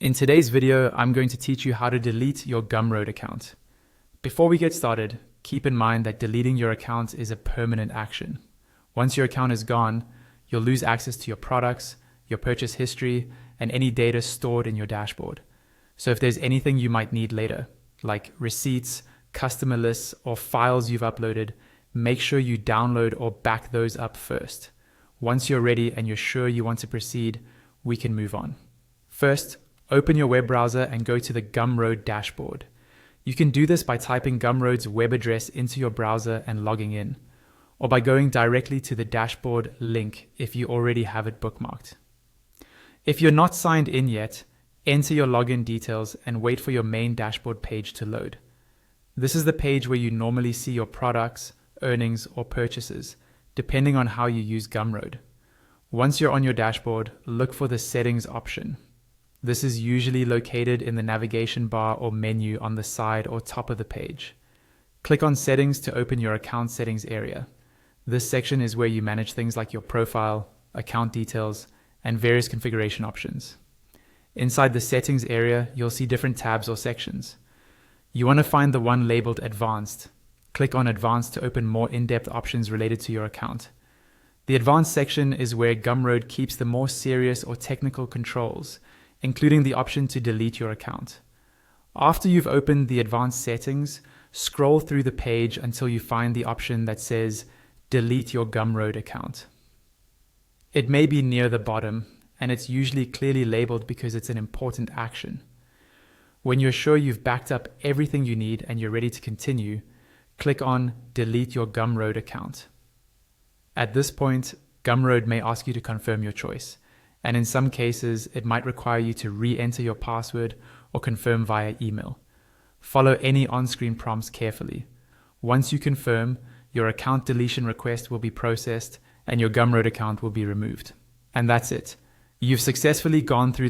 In today's video, I'm going to teach you how to delete your Gumroad account. Before we get started, keep in mind that deleting your account is a permanent action. Once your account is gone, you'll lose access to your products, your purchase history, and any data stored in your dashboard. So if there's anything you might need later, like receipts, customer lists, or files you've uploaded, make sure you download or back those up first. Once you're ready and you're sure you want to proceed, we can move on. First, open your web browser and go to the Gumroad dashboard. You can do this by typing Gumroad's web address into your browser and logging in, or by going directly to the dashboard link if you already have it bookmarked. If you're not signed in yet, enter your login details and wait for your main dashboard page to load. This is the page where you normally see your products, earnings, or purchases, depending on how you use Gumroad. Once you're on your dashboard, look for the settings option. This is usually located in the navigation bar or menu on the side or top of the page. Click on Settings to open your account settings area. This section is where you manage things like your profile, account details, and various configuration options. Inside the settings area, you'll see different tabs or sections. You want to find the one labeled Advanced. Click on Advanced to open more in-depth options related to your account. The Advanced section is where Gumroad keeps the more serious or technical controls, including the option to delete your account. After you've opened the advanced settings, scroll through the page until you find the option that says Delete your Gumroad account. It may be near the bottom, and it's usually clearly labeled because it's an important action. When you're sure you've backed up everything you need and you're ready to continue, click on Delete your Gumroad account. At this point, Gumroad may ask you to confirm your choice, and in some cases, it might require you to re-enter your password or confirm via email. Follow any on-screen prompts carefully. Once you confirm, your account deletion request will be processed and your Gumroad account will be removed. And that's it. You've successfully gone through